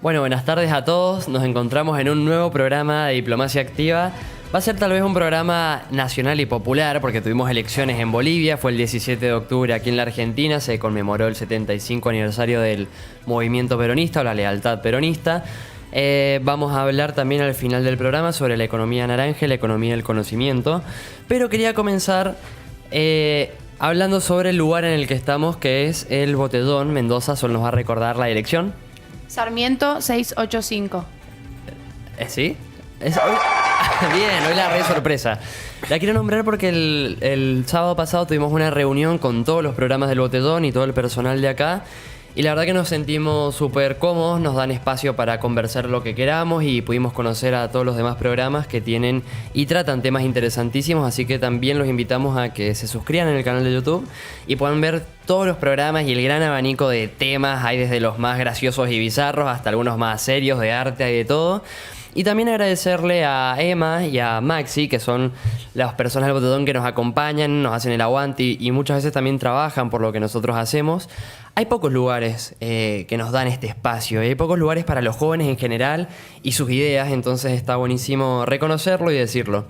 Bueno, buenas tardes a todos. Nos encontramos en un nuevo programa de Diplomacia Activa. Va a ser tal vez un programa nacional y popular porque tuvimos elecciones en Bolivia. Fue el 17 de octubre aquí en la Argentina. Se conmemoró el 75 aniversario del movimiento peronista o la lealtad peronista. Vamos a hablar también al final del programa sobre la economía naranja y la economía del conocimiento. Pero quería comenzar hablando sobre el lugar en el que estamos, que es el Botellón. Mendoza solo nos va a recordar la dirección. Sarmiento 685. ¿Sí? Bien, hoy la re sorpresa. La quiero nombrar porque el sábado pasado tuvimos una reunión con todos los programas del Botellón y todo el personal de acá. Y la verdad que nos sentimos súper cómodos, nos dan espacio para conversar lo que queramos y pudimos conocer a todos los demás programas que tienen y tratan temas interesantísimos, así que también los invitamos a que se suscriban en el canal de YouTube y puedan ver todos los programas y el gran abanico de temas. Hay desde los más graciosos y bizarros hasta algunos más serios, de arte, hay de todo. Y también agradecerle a Emma y a Maxi, que son las personas del Botellón que nos acompañan, nos hacen el aguante y muchas veces también trabajan por lo que nosotros hacemos. Hay pocos lugares que nos dan este espacio, hay pocos lugares para los jóvenes en general y sus ideas, entonces está buenísimo reconocerlo y decirlo.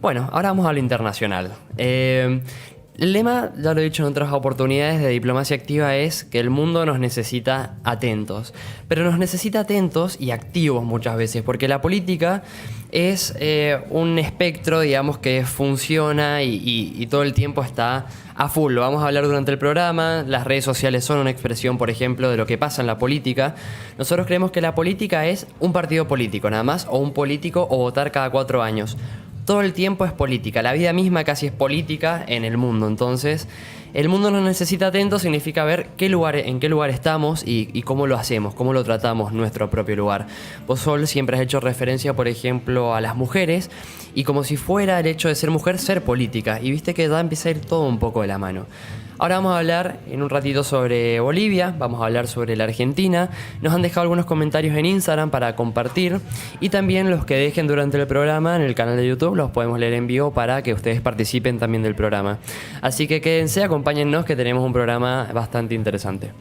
Bueno, ahora vamos a lo internacional. El lema, ya lo he dicho en otras oportunidades de Diplomacia Activa, es que el mundo nos necesita atentos. Pero nos necesita atentos y activos muchas veces, porque la política es un espectro, digamos, que funciona y todo el tiempo está a full. Lo vamos a hablar durante el programa. Las redes sociales son una expresión, por ejemplo, de lo que pasa en la política. Nosotros creemos que la política es un partido político nada más, o un político, o votar cada 4 años. Todo el tiempo es política, la vida misma casi es política en el mundo. Entonces, el mundo nos necesita atentos significa ver en qué lugar estamos y cómo lo hacemos, cómo lo tratamos nuestro propio lugar. Vos, Sol, siempre has hecho referencia, por ejemplo, a las mujeres y como si fuera el hecho de ser mujer, ser política. Y viste que ya empieza a ir todo un poco de la mano. Ahora vamos a hablar en un ratito sobre Bolivia, vamos a hablar sobre la Argentina. Nos han dejado algunos comentarios en Instagram para compartir y también los que dejen durante el programa en el canal de YouTube los podemos leer en vivo para que ustedes participen también del programa. Así que quédense, acompáñennos que tenemos un programa bastante interesante.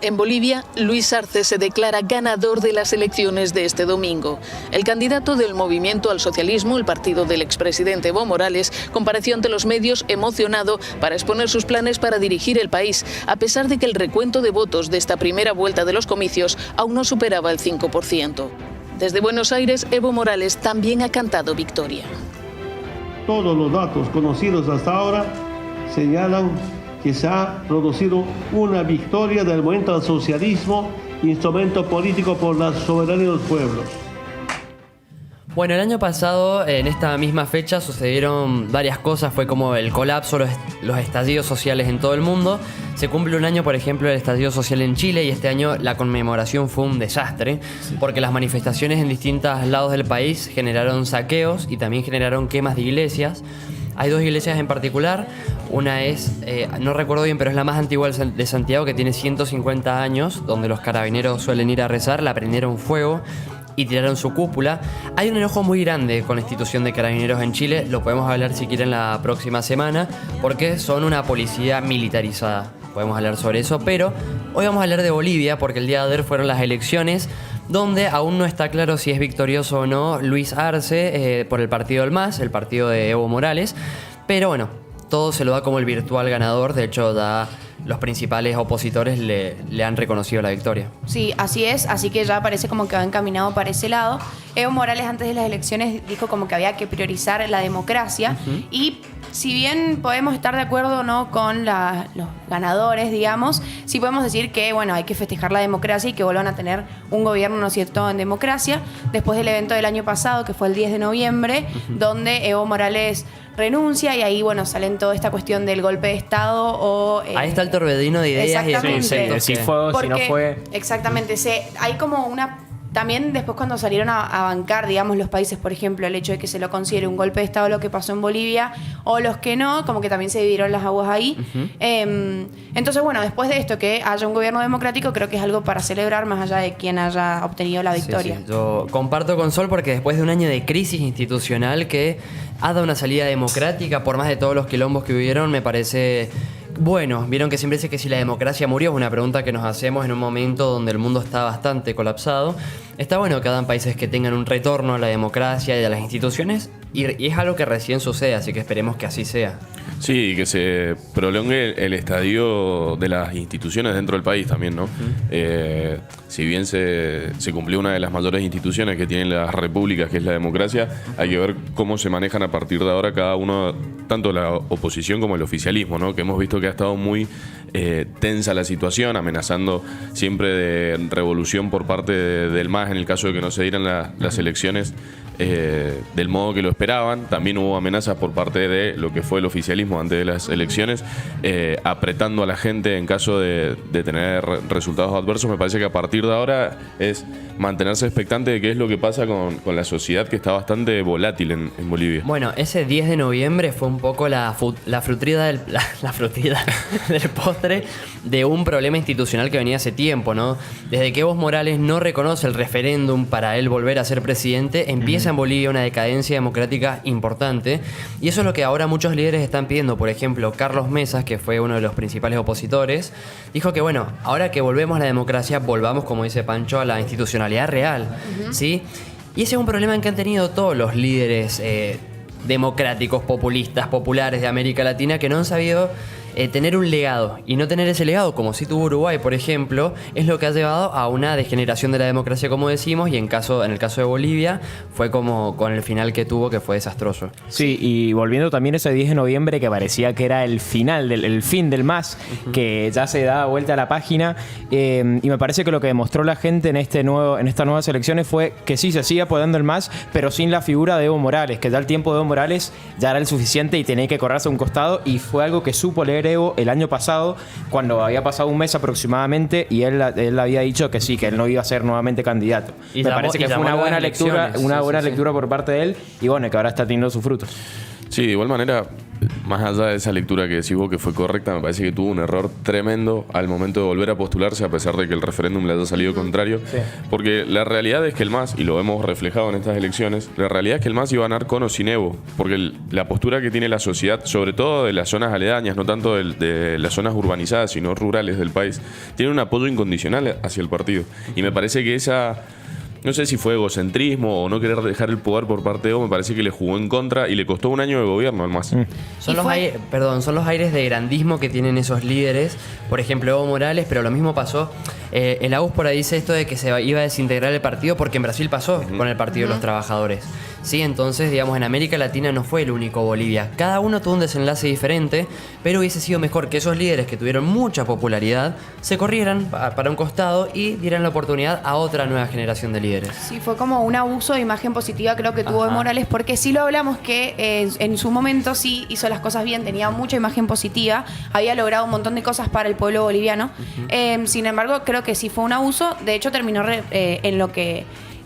En Bolivia, Luis Arce se declara ganador de las elecciones de este domingo. El candidato del Movimiento al Socialismo, el partido del expresidente Evo Morales, compareció ante los medios emocionado para exponer sus planes para dirigir el país, a pesar de que el recuento de votos de esta primera vuelta de los comicios aún no superaba el 5%. Desde Buenos Aires, Evo Morales también ha cantado victoria. Todos los datos conocidos hasta ahora señalan que se ha producido una victoria del movimiento al socialismo, instrumento político por la soberanía de los pueblos. Bueno, el año pasado, en esta misma fecha, sucedieron varias cosas. Fue como el colapso, los estallidos sociales en todo el mundo. Se cumple un año, por ejemplo, del estallido social en Chile, y este año la conmemoración fue un desastre, porque las manifestaciones en distintos lados del país generaron saqueos y también generaron quemas de iglesias. Hay dos iglesias en particular. Una es, no recuerdo bien, pero es la más antigua de Santiago, que tiene 150 años, donde los carabineros suelen ir a rezar. La prendieron fuego y tiraron su cúpula. Hay un enojo muy grande con la institución de carabineros en Chile. Lo podemos hablar si quieren la próxima semana, porque son una policía militarizada. Podemos hablar sobre eso, pero hoy vamos a hablar de Bolivia, porque el día de ayer fueron las elecciones, donde aún no está claro si es victorioso o no Luis Arce por el partido del MAS, el partido de Evo Morales. Pero bueno, todo se lo da como el virtual ganador. De hecho, los principales opositores le han reconocido la victoria. Sí, así es, así que ya parece como que va encaminado para ese lado. Evo Morales antes de las elecciones dijo como que había que priorizar la democracia, y si bien podemos estar de acuerdo o no con los ganadores, digamos, sí podemos decir que, bueno, hay que festejar la democracia y que vuelvan a tener un gobierno, ¿no es cierto?, en democracia, después del evento del año pasado, que fue el 10 de noviembre, donde Evo Morales renuncia, y ahí, bueno, salen toda esta cuestión del golpe de Estado o... ahí está el torbellino de ideas y de conceptos. Si fue o si no fue. Exactamente, hay como una... También después cuando salieron a bancar, digamos, los países, por ejemplo, el hecho de que se lo considere un golpe de Estado lo que pasó en Bolivia, o los que no, como que también se dividieron las aguas ahí. Entonces, bueno, después de esto, que haya un gobierno democrático, creo que es algo para celebrar, más allá de quien haya obtenido la victoria. Sí. Yo comparto con Sol, porque después de un año de crisis institucional que ha dado una salida democrática, por más de todos los quilombos que hubieron, me parece... Bueno, vieron que siempre dice que si la democracia murió, es una pregunta que nos hacemos en un momento donde el mundo está bastante colapsado. Está bueno que hagan países que tengan un retorno a la democracia y a las instituciones, y es algo que recién sucede, así que esperemos que así sea. Sí, y que se prolongue el estadio de las instituciones dentro del país también, ¿no? Si bien se cumplió una de las mayores instituciones que tienen las repúblicas, que es la democracia, hay que ver cómo se manejan a partir de ahora cada uno, tanto la oposición como el oficialismo, ¿no? Que hemos visto que ha estado muy tensa la situación, amenazando siempre de revolución por parte del MAS en el caso de que no se dieran las elecciones del modo que lo esperaban. También hubo amenazas por parte de lo que fue el oficialismo antes de las elecciones, apretando a la gente en caso de tener resultados adversos. Me parece que a partir de ahora es mantenerse expectante de qué es lo que pasa con la sociedad, que está bastante volátil en Bolivia. Bueno, ese 10 de noviembre fue un poco la frutrida del postre de un problema institucional que venía hace tiempo, ¿no? Desde que Evo Morales no reconoce el referéndum para él volver a ser presidente, empieza en Bolivia una decadencia democrática importante, y eso es lo que ahora muchos líderes están pidiendo. Por ejemplo, Carlos Mesas, que fue uno de los principales opositores, dijo que, bueno, ahora que volvemos a la democracia, volvamos, como dice Pancho, a la institucionalidad real, ¿sí? Y ese es un problema que han tenido todos los líderes democráticos, populistas, populares de América Latina, que no han sabido tener un legado, y no tener ese legado, como sí tuvo Uruguay, por ejemplo, es lo que ha llevado a una degeneración de la democracia, como decimos, y en el caso de Bolivia fue como con el final que tuvo, que fue desastroso. Sí, y volviendo también a ese 10 de noviembre, que parecía que era el final, el fin del MAS, que ya se daba vuelta a la página, y me parece que lo que demostró la gente en estas nuevas elecciones fue que sí, se sigue apoyando el MAS, pero sin la figura de Evo Morales, que ya el tiempo de Evo Morales ya era el suficiente y tenía que correrse a un costado, y fue algo que supo leer Evo el año pasado, cuando había pasado un mes aproximadamente, y él había dicho que sí, que él no iba a ser nuevamente candidato. Me parece que fue una buena lectura por parte de él, y bueno, que ahora está teniendo sus frutos. Sí, de igual manera, más allá de esa lectura que decís vos que fue correcta, me parece que tuvo un error tremendo al momento de volver a postularse, a pesar de que el referéndum le haya salido contrario. Sí. Porque la realidad es que el MAS, y lo hemos reflejado en estas elecciones, la realidad es que el MAS iba a ganar con o sin Evo. Porque la postura que tiene la sociedad, sobre todo de las zonas aledañas, no tanto de las zonas urbanizadas, sino rurales del país, tiene un apoyo incondicional hacia el partido. Y me parece que esa... No sé si fue egocentrismo o no querer dejar el poder por parte de Evo, me parece que le jugó en contra y le costó un año de gobierno al MAS. Son los aires de grandismo que tienen esos líderes. Por ejemplo, Evo Morales, pero lo mismo pasó. El Agus por ahí dice esto de que se iba a desintegrar el partido porque en Brasil pasó con el Partido de los Trabajadores. Sí, entonces, digamos, en América Latina no fue el único Bolivia. Cada uno tuvo un desenlace diferente, pero hubiese sido mejor que esos líderes que tuvieron mucha popularidad se corrieran para un costado y dieran la oportunidad a otra nueva generación de líderes. Sí, fue como un abuso de imagen positiva creo que tuvo Ajá. Morales, porque sí lo hablamos que en su momento sí hizo las cosas bien, tenía mucha imagen positiva, había logrado un montón de cosas para el pueblo boliviano. Sin embargo, creo que sí fue un abuso. De hecho, terminó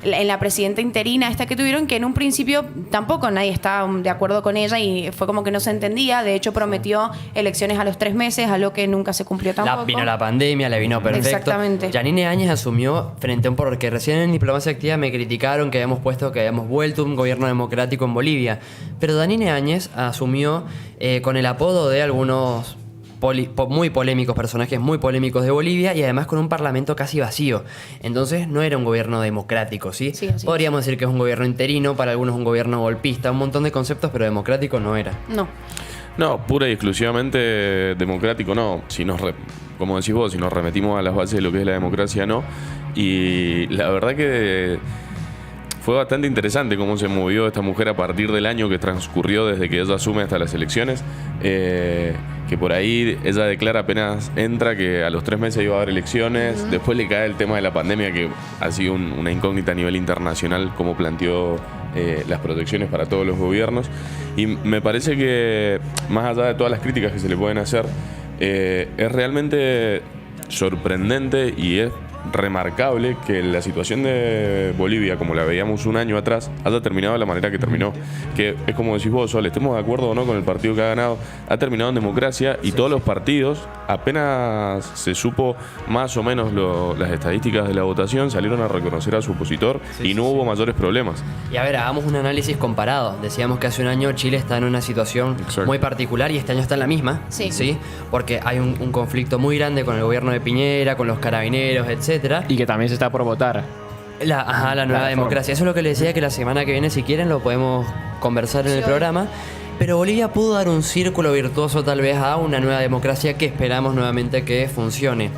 en la presidenta interina esta que tuvieron, que en un principio tampoco nadie estaba de acuerdo con ella y fue como que no se entendía. De hecho, prometió elecciones a los 3 meses, algo que nunca se cumplió tampoco. Vino la pandemia, le vino perfecto. Exactamente. Yanine Áñez asumió frente a un... Porque recién en Diplomacia Activa me criticaron que habíamos vuelto un gobierno democrático en Bolivia. Pero Yanine Áñez asumió con el apodo de algunos... muy polémicos, personajes muy polémicos de Bolivia y además con un parlamento casi vacío. Entonces no era un gobierno democrático, ¿sí? Sí, así Podríamos decir que es un gobierno interino, para algunos un gobierno golpista, un montón de conceptos, pero democrático no era. No. No, pura y exclusivamente democrático no. Como decís vos, si nos remetimos a las bases de lo que es la democracia, no. Y la verdad que fue bastante interesante cómo se movió esta mujer a partir del año que transcurrió desde que ella asume hasta las elecciones. Que por ahí ella declara apenas entra que a los 3 meses iba a haber elecciones. Después le cae el tema de la pandemia, que ha sido una incógnita a nivel internacional, cómo planteó las protecciones para todos los gobiernos. Y me parece que, más allá de todas las críticas que se le pueden hacer, es realmente sorprendente y es remarcable que la situación de Bolivia, como la veíamos un año atrás, haya terminado de la manera que terminó. Que es como decís vos, Sol, estemos de acuerdo o no con el partido que ha ganado, ha terminado en democracia y todos los partidos, apenas se supo más o menos las estadísticas de la votación, salieron a reconocer a su opositor y no hubo mayores problemas. Y a ver, hagamos un análisis comparado. Decíamos que hace un año Chile está en una situación muy particular y este año está en la misma. Sí. Porque hay un conflicto muy grande con el gobierno de Piñera, con los carabineros, etcétera. Y que también se está por votar. La nueva democracia. Eso es lo que les decía, que la semana que viene, si quieren, lo podemos conversar en el programa. Pero Bolivia pudo dar un círculo virtuoso tal vez a una nueva democracia que esperamos nuevamente que funcione.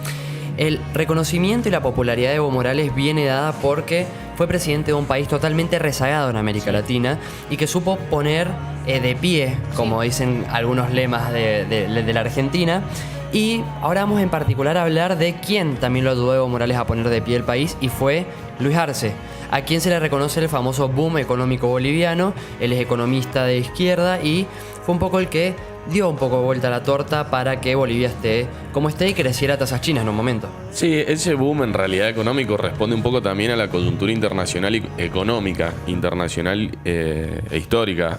El reconocimiento y la popularidad de Evo Morales viene dada porque fue presidente de un país totalmente rezagado en América Latina y que supo poner de pie, como dicen algunos lemas de la Argentina. Y ahora vamos en particular a hablar de quién también lo ayudó a Evo Morales a poner de pie el país, y fue Luis Arce, a quien se le reconoce el famoso boom económico boliviano. Él es economista de izquierda y fue un poco el que dio un poco vuelta a la torta para que Bolivia esté como esté y creciera a tasas chinas en un momento. Sí, ese boom en realidad económico responde un poco también a la coyuntura internacional y económica, internacional e histórica.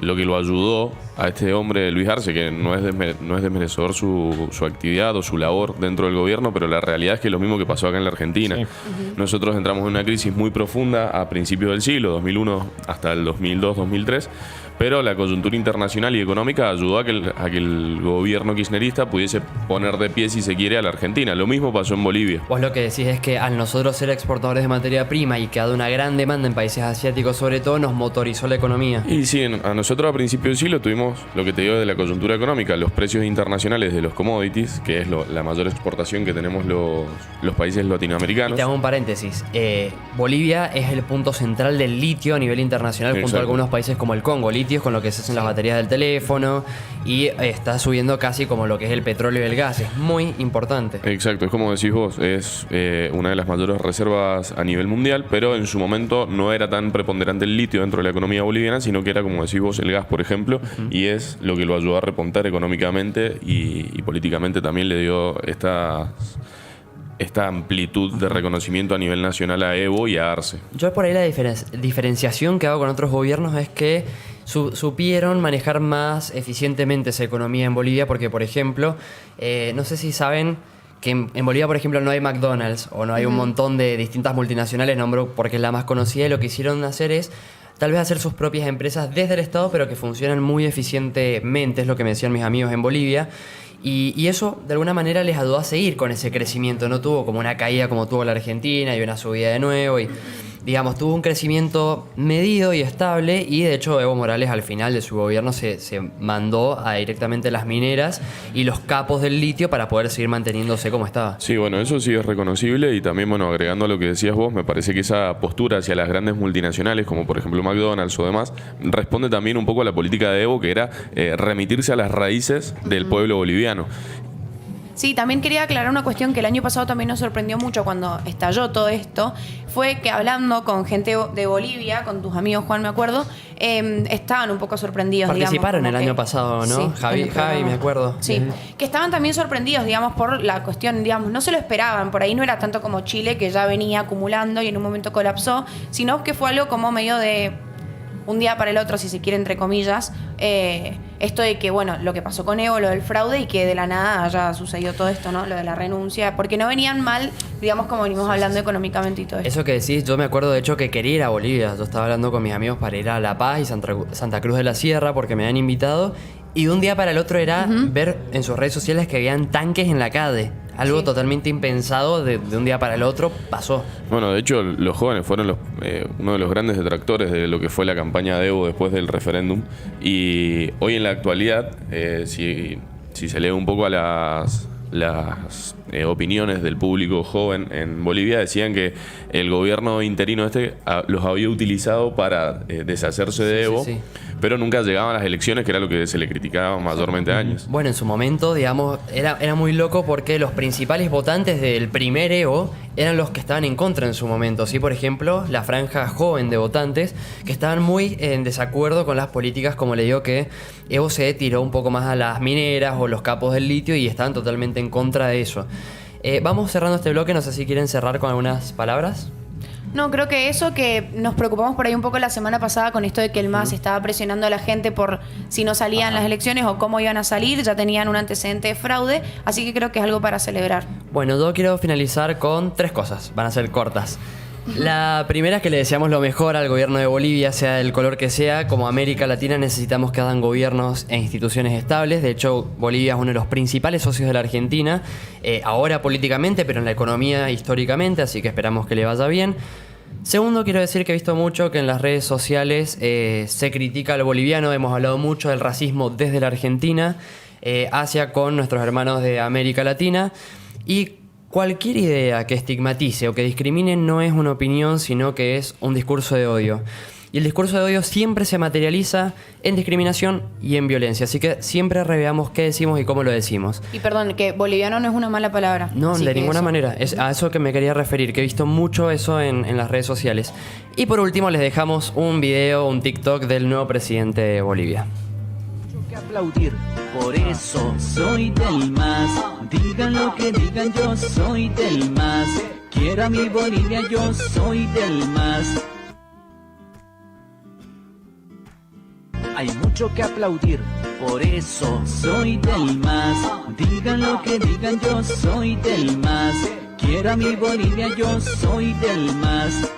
Lo que lo ayudó a este hombre, Luis Arce, que no es desmerecedor su actividad o su labor dentro del gobierno, pero la realidad es que es lo mismo que pasó acá en la Argentina. Sí. Nosotros entramos en una crisis muy profunda a principios del siglo, 2001 hasta el 2002-2003, pero la coyuntura internacional y económica ayudó a que el gobierno kirchnerista pudiese poner de pie, si se quiere, a la Argentina. Lo mismo pasó en Bolivia. Vos lo que decís es que al nosotros ser exportadores de materia prima y que ha dado una gran demanda en países asiáticos sobre todo, nos motorizó la economía. Y sí, a nosotros a principios del siglo tuvimos lo que te digo de la coyuntura económica, los precios internacionales de los commodities, que es la mayor exportación que tenemos los países latinoamericanos. Y te hago un paréntesis. Bolivia es el punto central del litio a nivel internacional. Junto a algunos países como el Congo. Litio es con lo que se hacen las baterías del teléfono y está subiendo casi como lo que es el petróleo y el gas. Es muy importante. Exacto, es como decís vos, es una de las mayores reservas a nivel mundial, pero en su momento no era tan preponderante el litio dentro de la economía boliviana, sino que era, como decís vos, el gas, por ejemplo, y es lo que lo ayudó a repuntar económicamente y políticamente también le dio esta amplitud de reconocimiento a nivel nacional a Evo y a Arce. Yo por ahí la diferenciación que hago con otros gobiernos es que supieron manejar más eficientemente esa economía en Bolivia, porque, por ejemplo, no sé si saben que en Bolivia, por ejemplo, no hay McDonald's o no hay un montón de distintas multinacionales, nombro porque es la más conocida, y lo que hicieron hacer es tal vez hacer sus propias empresas desde el Estado, pero que funcionan muy eficientemente, es lo que me decían mis amigos en Bolivia. Y eso, de alguna manera, les ayudó a seguir con ese crecimiento. No tuvo como una caída como tuvo la Argentina y una subida de nuevo. Y, digamos, tuvo un crecimiento medido y estable. Y, de hecho, Evo Morales, al final de su gobierno, se mandó a directamente las mineras y los capos del litio para poder seguir manteniéndose como estaba. Sí, bueno, eso sí es reconocible. Y también, bueno, agregando a lo que decías vos, me parece que esa postura hacia las grandes multinacionales, como por ejemplo McDonald's o demás, responde también un poco a la política de Evo, que era remitirse a las raíces del pueblo boliviano. Sí, también quería aclarar una cuestión que el año pasado también nos sorprendió mucho cuando estalló todo esto. Fue que hablando con gente de Bolivia, con tus amigos, Juan, me acuerdo, estaban un poco sorprendidos. Participaron digamos, el año pasado, ¿no? Sí, Javi, me acuerdo. Sí, que estaban también sorprendidos, digamos, por la cuestión, digamos, no se lo esperaban. Por ahí no era tanto como Chile, que ya venía acumulando y en un momento colapsó, sino que fue algo como medio de un día para el otro, si se quiere, entre comillas, esto de que, bueno, lo que pasó con Evo, lo del fraude, y que de la nada haya sucedido todo esto, ¿no? Lo de la renuncia, porque no venían mal, digamos, como venimos hablando económicamente y todo esto. Eso que decís, yo me acuerdo de hecho que quería ir a Bolivia. Yo estaba hablando con mis amigos para ir a La Paz y Santa Cruz de la Sierra porque me habían invitado. Y de un día para el otro era ver en sus redes sociales que habían tanques en la calle. Algo totalmente impensado, de un día para el otro pasó. Bueno, de hecho, los jóvenes fueron uno de los grandes detractores de lo que fue la campaña de Evo después del referéndum. Y hoy en la actualidad, si se lee un poco a las opiniones del público joven en Bolivia, decían que el gobierno interino los había utilizado para deshacerse de Evo, sí. Pero nunca llegaban a las elecciones, que era lo que se le criticaba mayormente a años. Bueno, en su momento, digamos, era muy loco porque los principales votantes del primer Evo eran los que estaban en contra en su momento. ¿Sí? Por ejemplo, la franja joven de votantes que estaban muy en desacuerdo con las políticas, como le digo, que Evo se tiró un poco más a las mineras o los capos del litio y estaban totalmente en contra de eso. Vamos cerrando este bloque, no sé si quieren cerrar con algunas palabras. No, creo que eso, que nos preocupamos por ahí un poco la semana pasada con esto de que el MAS estaba presionando a la gente por si no salían las elecciones o cómo iban a salir, ya tenían un antecedente de fraude, así que creo que es algo para celebrar. Bueno, yo quiero finalizar con 3 cosas, van a ser cortas. La primera es que le deseamos lo mejor al gobierno de Bolivia, sea del color que sea. Como América Latina necesitamos que hagan gobiernos e instituciones estables. De hecho, Bolivia es uno de los principales socios de la Argentina, ahora políticamente, pero en la economía históricamente, así que esperamos que le vaya bien. Segundo, quiero decir que he visto mucho que en las redes sociales se critica al boliviano. Hemos hablado mucho del racismo desde la Argentina hacia con nuestros hermanos de América Latina. Y cualquier idea que estigmatice o que discrimine no es una opinión, sino que es un discurso de odio. Y el discurso de odio siempre se materializa en discriminación y en violencia. Así que siempre reveamos qué decimos y cómo lo decimos. Y perdón, que boliviano no es una mala palabra. No, así de que ninguna eso. manera. Es a eso que me quería referir, que he visto mucho eso en las redes sociales. Y por último les dejamos un video, un TikTok del nuevo presidente de Bolivia. Que aplaudir, por eso soy del MAS. Digan lo que digan, yo soy del MAS. Quiera mi Bolivia, yo soy del MAS. Hay mucho que aplaudir, por eso soy del MAS. Digan lo que digan, yo soy del MAS. Quiera mi Bolivia, yo soy del MAS.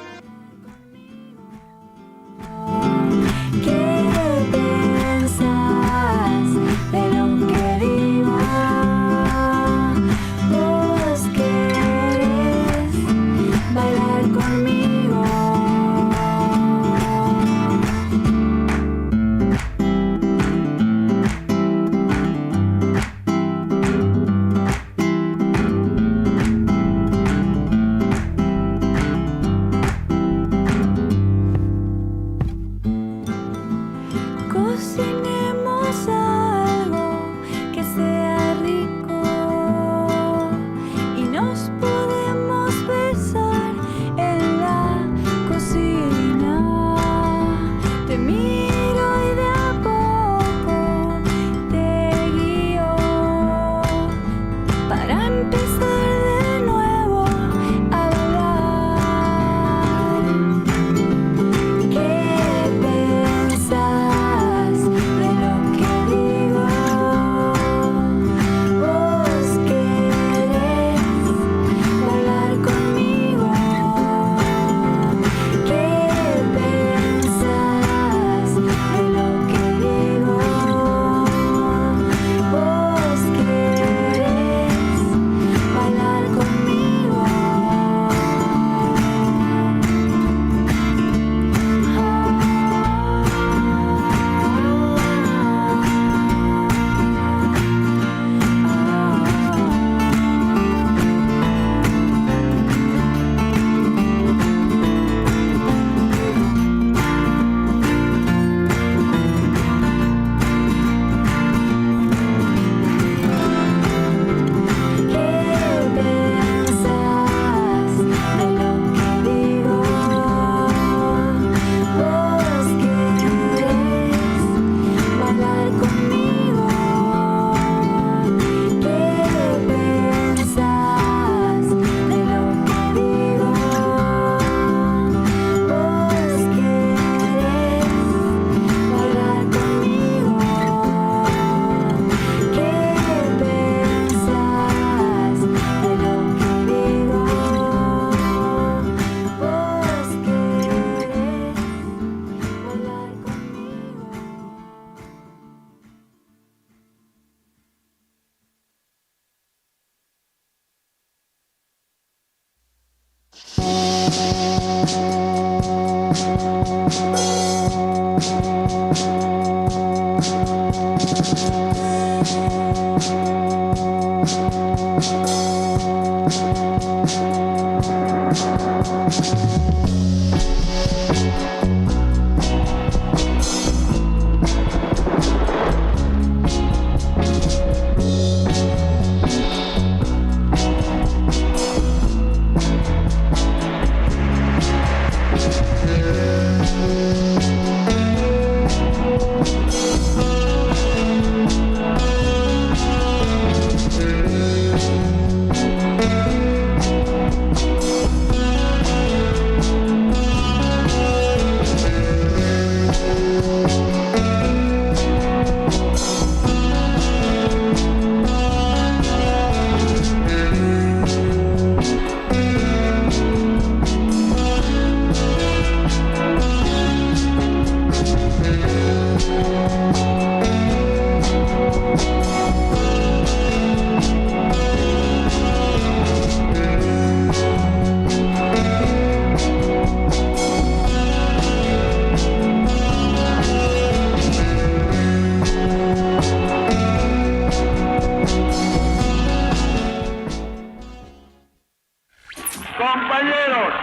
Compañeros,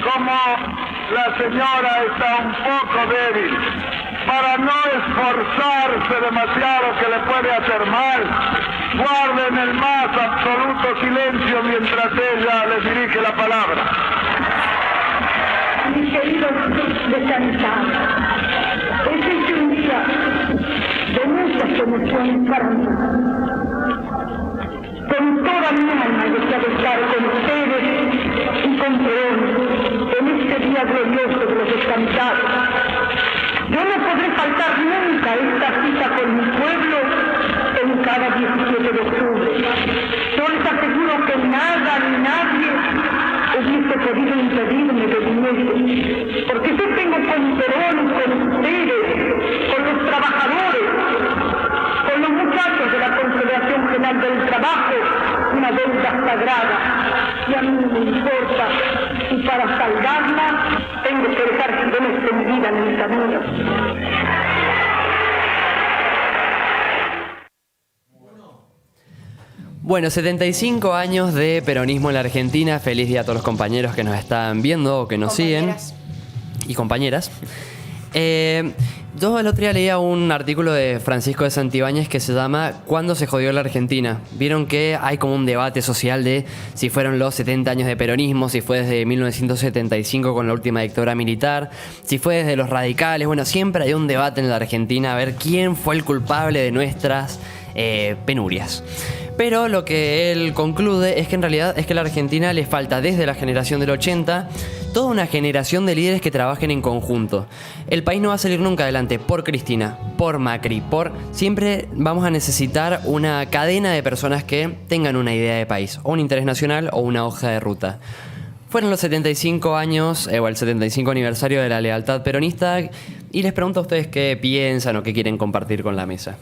como la señora está un poco débil, para no esforzarse demasiado que le puede hacer mal, guarden el más absoluto silencio mientras ella les dirige la palabra. Mis queridos descansados, este es un día de muchas emociones para mí. Con toda mi alma deseo estar con ustedes y con Perón en este día glorioso de los descansados. Yo no podré faltar nunca a esta cita con mi pueblo en cada 17 de octubre. Yo les aseguro que nada ni nadie hubiese podido impedirme de venir, porque yo tengo con Perón, con ustedes, con los trabajadores, con los muchachos de la Confederación General del Trabajo, una deuda sagrada, y a mí no me importa si para saldarla tengo que dejar girones de mi vida en el camino. Bueno, 75 años de peronismo en la Argentina. Feliz día a todos los compañeros que nos están viendo o que nos siguen. Y compañeras. Yo el otro día leía un artículo de Francisco de Santibáñez que se llama ¿Cuándo se jodió la Argentina? Vieron que hay como un debate social de si fueron los 70 años de peronismo, si fue desde 1975 con la última dictadura militar, si fue desde los radicales. Bueno, siempre hay un debate en la Argentina a ver quién fue el culpable de nuestras penurias. Pero lo que él concluye es que en realidad es que a la Argentina le falta desde la generación del 80 toda una generación de líderes que trabajen en conjunto. El país no va a salir nunca adelante por Cristina, por Macri, siempre vamos a necesitar una cadena de personas que tengan una idea de país, o un interés nacional o una hoja de ruta. Fueron los 75 años, o el 75 aniversario de la lealtad peronista, y les pregunto a ustedes qué piensan o qué quieren compartir con la mesa.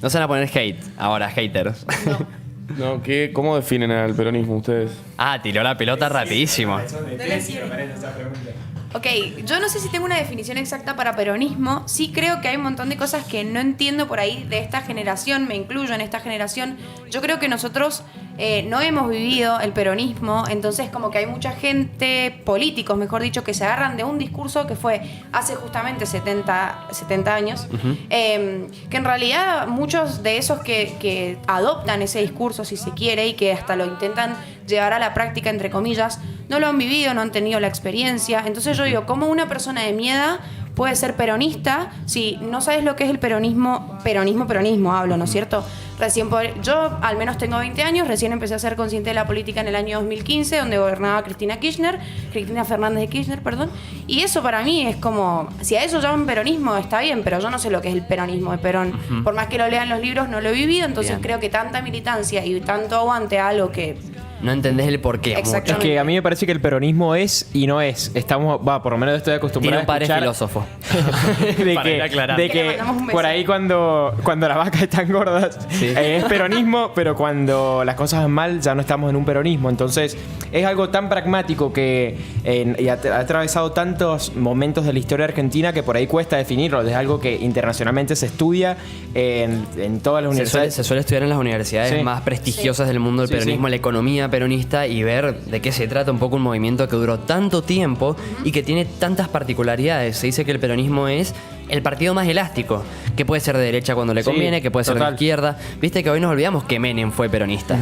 No se van a poner hate, ahora, haters. No, ¿cómo definen al peronismo ustedes? Ah, tiró la pelota rapidísimo. Ok, yo no sé si tengo una definición exacta para peronismo. Sí creo que hay un montón de cosas que no entiendo por ahí de esta generación. Me incluyo en esta generación. Yo creo que nosotros no hemos vivido el peronismo. Entonces como que hay mucha gente, políticos mejor dicho, que se agarran de un discurso que fue hace justamente 70 años. Uh-huh. Que en realidad muchos de esos que adoptan ese discurso, si se quiere, y que hasta lo intentan llevar a la práctica, entre comillas, no lo han vivido, no han tenido la experiencia. Entonces yo digo, ¿cómo una persona de miedo puede ser peronista si no sabes lo que es el peronismo hablo, ¿no es cierto? Yo al menos tengo 20 años, recién empecé a ser consciente de la política en el año 2015, donde gobernaba Cristina Fernández de Kirchner, y eso para mí es como, si a eso llaman peronismo está bien, pero yo no sé lo que es el peronismo de Perón. Por más que lo lean los libros, no lo he vivido, entonces creo que tanta militancia y tanto aguante a algo que no entendés el porqué. Exactamente. Es que a mí me parece que el peronismo es y no es. Por lo menos estoy acostumbrado Tiene un padre a escuchar filósofo. de ir aclarando. de Que le que mandamos un beso. por ahí cuando las vacas están gordas es peronismo, pero cuando las cosas van mal ya no estamos en un peronismo. Entonces es algo tan pragmático que y ha atravesado tantos momentos de la historia argentina que por ahí cuesta definirlo. Es algo que internacionalmente se estudia en todas las universidades. Se suele estudiar en las universidades Sí. más prestigiosas del mundo del Sí, peronismo, sí. la economía peronista, y ver de qué se trata un poco un movimiento que duró tanto tiempo y que tiene tantas particularidades. Se dice que el peronismo es el partido más elástico, que puede ser de derecha cuando le Sí, conviene, que puede ser de total. izquierda. Viste que hoy nos olvidamos que Menem fue peronista.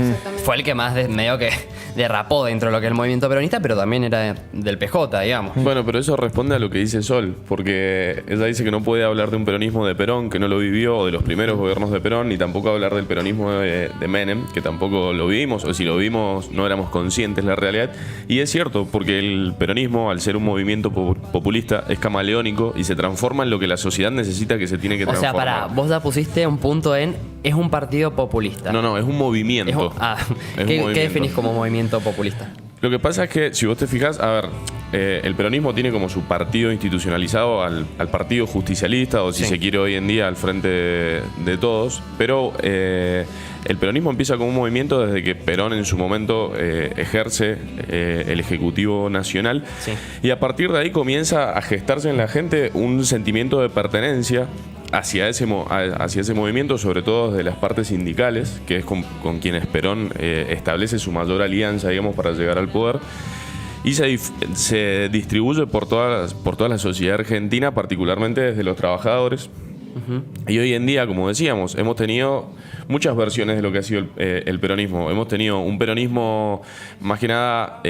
Fue el que más medio que derrapó dentro de lo que es el movimiento peronista, pero también era del PJ, digamos. Bueno, pero eso responde a lo que dice Sol, porque ella dice que no puede hablar de un peronismo de Perón, que no lo vivió, o de los primeros gobiernos de Perón, ni tampoco hablar del peronismo de Menem, que tampoco lo vivimos, o si lo vimos no éramos conscientes de la realidad. Y es cierto, porque el peronismo, al ser un movimiento populista, es camaleónico y se transforma en lo que la sociedad necesita que se tiene que O sea, transformar. vos ya pusiste un punto en es un partido populista. No, es un movimiento. Es un- Es un ¿Qué movimiento. definís como movimiento populista? Lo que pasa es que, si vos te fijas, a ver, el peronismo tiene como su partido institucionalizado al partido justicialista, o si Sí. se quiere hoy en día al frente de todos, pero el peronismo empieza como un movimiento desde que Perón en su momento ejerce el Ejecutivo Nacional, Sí. y a partir de ahí comienza a gestarse en la gente un sentimiento de pertenencia hacia ese movimiento, sobre todo desde las partes sindicales, que es con quienes Perón establece su mayor alianza, digamos, para llegar al poder. Y se distribuye por toda la sociedad argentina, particularmente desde los trabajadores. Y hoy en día, como decíamos, hemos tenido muchas versiones de lo que ha sido el peronismo. Hemos tenido un peronismo más que nada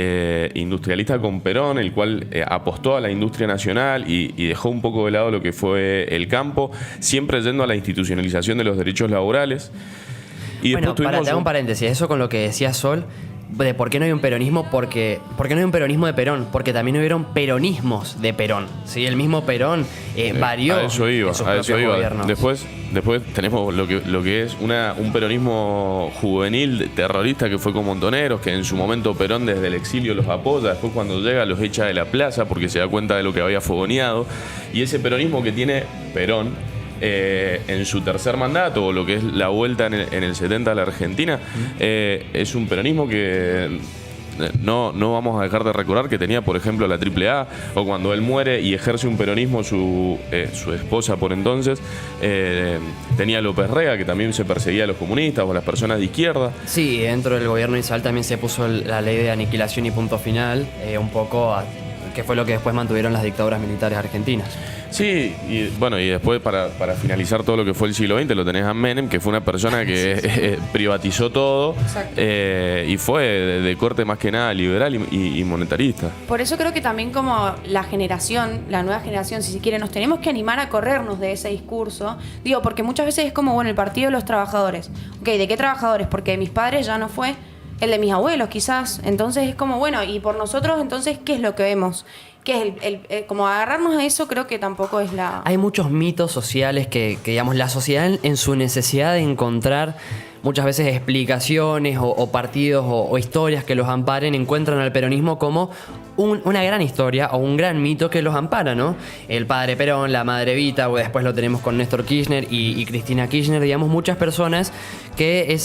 industrialista con Perón, el cual apostó a la industria nacional y dejó un poco de lado lo que fue el campo, siempre yendo a la institucionalización de los derechos laborales. Y Bueno, después te hago tuvimos un paréntesis. Eso con lo que decía Sol, de por qué no hay un peronismo, ¿por qué no hay un peronismo de Perón? Porque también hubieron peronismos de Perón. ¿Sí? El mismo Perón varió a eso iba, en sus a eso propios iba. gobiernos. Después tenemos lo que es un peronismo juvenil terrorista que fue con Montoneros, que en su momento Perón desde el exilio los apoya, después cuando llega los echa de la plaza porque se da cuenta de lo que había fogoneado. Y ese peronismo que tiene Perón en su tercer mandato, o lo que es la vuelta en el 70 a la Argentina, es un peronismo que no vamos a dejar de recordar que tenía, por ejemplo, la AAA, o cuando él muere y ejerce un peronismo su esposa por entonces, tenía a López Rega, que también se perseguía a los comunistas o a las personas de izquierda. Sí, dentro del gobierno de Isabel también se puso la ley de aniquilación y punto final, un poco, que fue lo que después mantuvieron las dictaduras militares argentinas. Sí, y bueno, y después para finalizar todo lo que fue el siglo XX lo tenés a Menem, que fue una persona que privatizó todo y fue de corte más que nada liberal y monetarista. Por eso creo que también como la nueva generación, si se quiere, nos tenemos que animar a corrernos de ese discurso. Digo, porque muchas veces es como, bueno, el partido de los trabajadores. Ok, ¿de qué trabajadores? Porque de mis padres ya no fue, el de mis abuelos quizás. Entonces es como, bueno, y por nosotros entonces, ¿qué es lo que vemos? Que es como agarrarnos a eso, creo que tampoco es la... Hay muchos mitos sociales que digamos, la sociedad en su necesidad de encontrar muchas veces explicaciones o partidos o historias que los amparen, encuentran al peronismo como una gran historia o un gran mito que los ampara, ¿no? El padre Perón, la madre Evita, o después lo tenemos con Néstor Kirchner y Cristina Kirchner, digamos, muchas personas que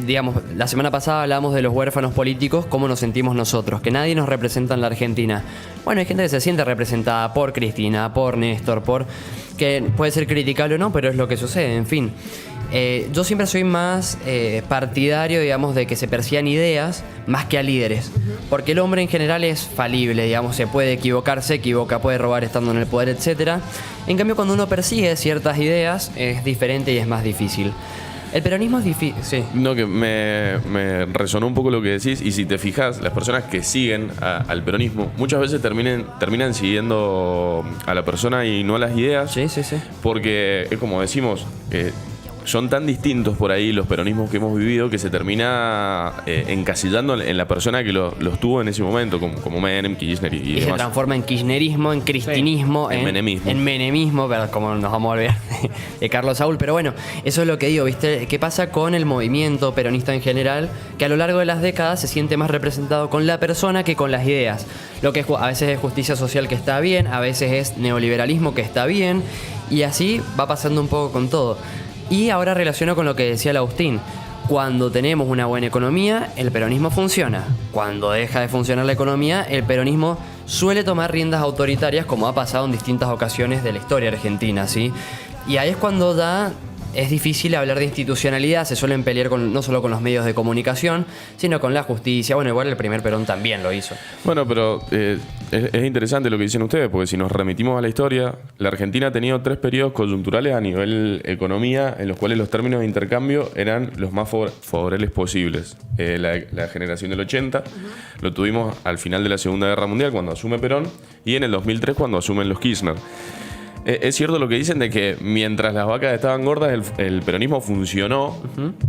digamos, la semana pasada hablábamos de los huérfanos políticos, cómo nos sentimos nosotros, que nadie nos representa en la Argentina. Bueno, hay gente que se siente representada por Cristina, por Néstor, que puede ser criticable o no, pero es lo que sucede, en fin. Yo siempre soy más partidario, digamos, de que se persigan ideas más que a líderes. Porque el hombre en general es falible, digamos, se puede equivocar, se equivoca, puede robar estando en el poder, etc. En cambio, cuando uno persigue ciertas ideas, es diferente y es más difícil. El peronismo es difícil, sí. No, que me resonó un poco lo que decís, y si te fijas, las personas que siguen al peronismo muchas veces terminan siguiendo a la persona y no a las ideas. Sí, sí, sí. Porque es como decimos, son tan distintos por ahí los peronismos que hemos vivido que se termina encasillando en la persona que los tuvo en ese momento, como Menem, Kirchner y se demás. transforma en kirchnerismo, en cristinismo, En menemismo. En menemismo, pero como nos vamos a olvidar de Carlos Saúl. Pero bueno, eso es lo que digo, ¿viste? ¿Qué pasa con el movimiento peronista en general? Que a lo largo de las décadas se siente más representado con la persona que con las ideas. Lo que a veces es justicia social, que está bien, a veces es neoliberalismo, que está bien, y así va pasando un poco con todo. Y ahora relaciono con lo que decía el Agustín. Cuando tenemos una buena economía, el peronismo funciona. Cuando deja de funcionar la economía, el peronismo suele tomar riendas autoritarias, como ha pasado en distintas ocasiones de la historia argentina, ¿sí? Y ahí es cuando es difícil hablar de institucionalidad, se suelen pelear no solo con los medios de comunicación, sino con la justicia. Bueno, igual el primer Perón también lo hizo. Bueno, pero es interesante lo que dicen ustedes, porque si nos remitimos a la historia, la Argentina ha tenido 3 periodos coyunturales a nivel economía, en los cuales los términos de intercambio eran los más favorables posibles. La generación del 80, lo tuvimos al final de la Segunda Guerra Mundial, cuando asume Perón, y en el 2003, cuando asumen los Kirchner. Es cierto lo que dicen de que mientras las vacas estaban gordas el peronismo funcionó,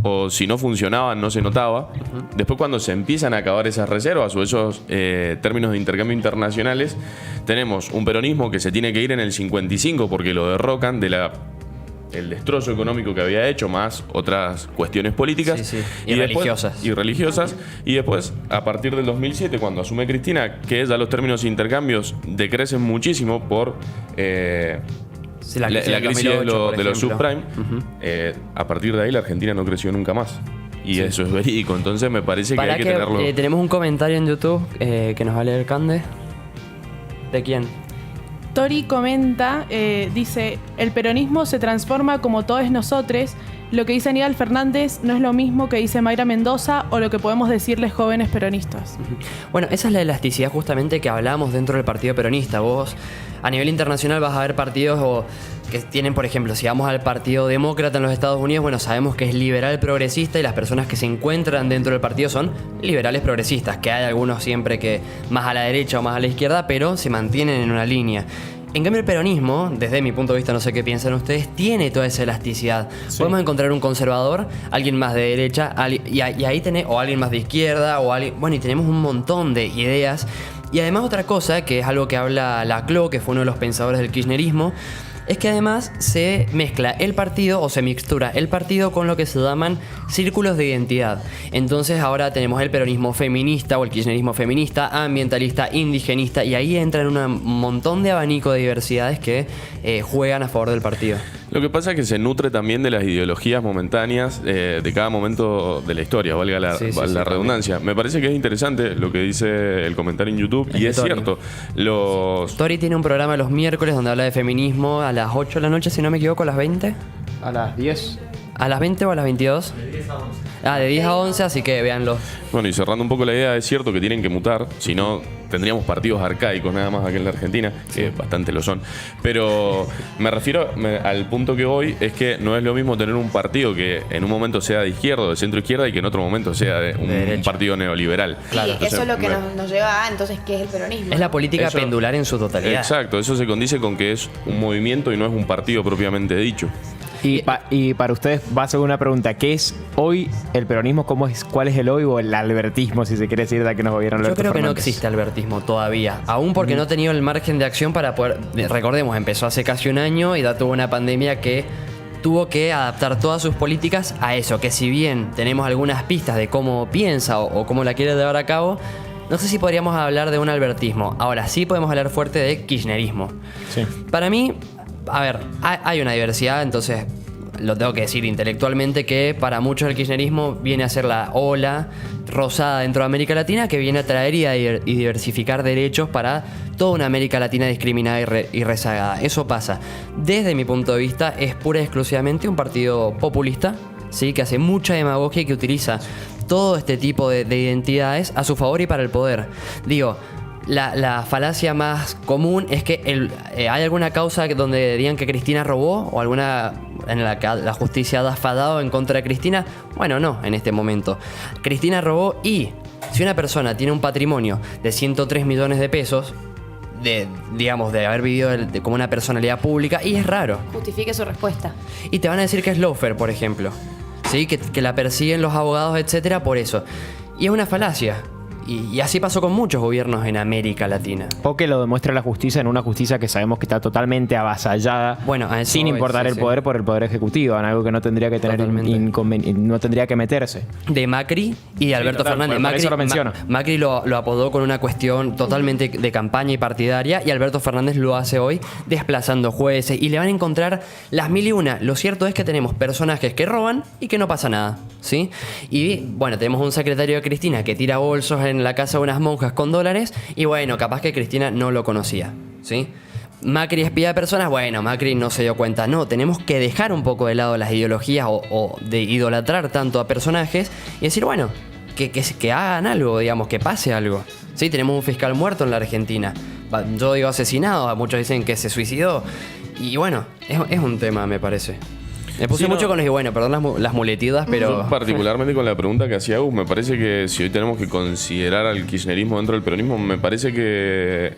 o si no funcionaban no se notaba. Después, cuando se empiezan a acabar esas reservas o esos términos de intercambio internacionales, tenemos un peronismo que se tiene que ir en el 55 porque lo derrocan el destrozo económico que había hecho, más otras cuestiones políticas. Sí. Y religiosas. Y después, a partir del 2007, cuando asume Cristina, que ya los términos de intercambios decrecen muchísimo por la crisis 2008, de los subprime. A partir de ahí la Argentina no creció nunca más. Y eso es verídico. Entonces me parece que hay que tenerlo. Tenemos un comentario en YouTube que nos va a leer Cande. ¿De quién? Tori comenta, dice, el peronismo se transforma como todos nosotros. Lo que dice Aníbal Fernández no es lo mismo que dice Mayra Mendoza o lo que podemos decirles jóvenes peronistas. Bueno, esa es la elasticidad justamente que hablamos dentro del partido peronista. Vos, a nivel internacional, vas a ver partidos que tienen, por ejemplo, si vamos al Partido Demócrata en los Estados Unidos, bueno, sabemos que es liberal progresista y las personas que se encuentran dentro del partido son liberales progresistas, que hay algunos siempre que más a la derecha o más a la izquierda, pero se mantienen en una línea. En cambio, el peronismo, desde mi punto de vista, no sé qué piensan ustedes, tiene toda esa elasticidad. Sí. Podemos encontrar un conservador, alguien más de derecha, y ahí tenemos, o alguien más de izquierda, y tenemos un montón de ideas. Y además otra cosa, que es algo que habla Laclau, que fue uno de los pensadores del kirchnerismo, es que además se mezcla el partido, o se mixtura el partido con lo que se llaman círculos de identidad. Entonces ahora tenemos el peronismo feminista o el kirchnerismo feminista, ambientalista, indigenista, y ahí entran un montón de abanico de diversidades que juegan a favor del partido. Lo que pasa es que se nutre también de las ideologías momentáneas de cada momento de la historia, valga la redundancia. También. Me parece que es interesante lo que dice el comentario en YouTube, y es cierto. Tori tiene un programa los miércoles donde habla de feminismo a las 8 de la noche, si no me equivoco, a las 20. A las 10. ¿A las 20 o a las 22? De 10 a 11. Ah, de 10 a 11, así que véanlo. Bueno, y cerrando un poco la idea, es cierto que tienen que mutar, si no tendríamos partidos arcaicos nada más aquí en la Argentina, que bastante lo son. Pero me refiero al punto que voy, es que no es lo mismo tener un partido que en un momento sea de izquierda o de centro izquierda y que en otro momento sea un partido neoliberal. Claro. Entonces, eso es lo que nos lleva a, entonces, ¿qué es el peronismo? Es la política pendular en su totalidad. Exacto, eso se condice con que es un movimiento y no es un partido propiamente dicho. Y para ustedes va a ser una pregunta, ¿qué es hoy el peronismo? ¿Cuál es el hoy o el albertismo, si se quiere decir, de que nos gobierna Alberto Fernández? Yo creo que no existe albertismo todavía, aún porque no ha tenido el margen de acción para poder, recordemos, empezó hace casi un año y ya tuvo una pandemia que tuvo que adaptar todas sus políticas a eso, que si bien tenemos algunas pistas de cómo piensa o cómo la quiere llevar a cabo, no sé si podríamos hablar de un albertismo. Ahora sí podemos hablar fuerte de kirchnerismo. Sí. Para mí, a ver, hay una diversidad, entonces lo tengo que decir intelectualmente, que para muchos el kirchnerismo viene a ser la ola rosada dentro de América Latina, que viene a traer y diversificar derechos para toda una América Latina discriminada y rezagada. Eso pasa. Desde mi punto de vista, es pura y exclusivamente un partido populista, ¿sí? Que hace mucha demagogia y que utiliza todo este tipo de identidades a su favor y para el poder. Digo, la falacia más común es que hay alguna causa donde digan que Cristina robó o alguna en la que la justicia ha falado en contra de Cristina. Bueno, no, en este momento. Cristina robó, y si una persona tiene un patrimonio de 103 millones de pesos, digamos, de haber vivido como una personalidad pública, y es raro. Justifique su respuesta. Y te van a decir que es lawfare, por ejemplo. ¿Sí? Que la persiguen los abogados, etcétera, por eso. Y es una falacia. Y así pasó con muchos gobiernos en América Latina. O que lo demuestre la justicia en una justicia que sabemos que está totalmente avasallada, bueno, a eso sin importar sí, el poder por el poder ejecutivo, en algo que no tendría que tener no tendría que meterse. De Macri y de Alberto Fernández. Macri lo apodó con una cuestión totalmente de campaña y partidaria, y Alberto Fernández lo hace hoy desplazando jueces, y le van a encontrar las mil y una. Lo cierto es que tenemos personajes que roban y que no pasa nada, ¿sí? Y bueno, tenemos un secretario de Cristina que tira bolsos en la casa de unas monjas con dólares, y bueno, capaz que Cristina no lo conocía, ¿sí? Macri espía a personas, bueno, Macri no se dio cuenta. No, tenemos que dejar un poco de lado las ideologías o de idolatrar tanto a personajes y decir, bueno, que hagan algo, digamos, que pase algo. Sí, tenemos un fiscal muerto en la Argentina. Yo digo asesinado, muchos dicen que se suicidó. Y bueno, es un tema, me parece. Me puse mucho con los, y bueno, perdón las muletidas, pero... Yo particularmente con la pregunta que hacía Agus, me parece que si hoy tenemos que considerar al kirchnerismo dentro del peronismo, me parece que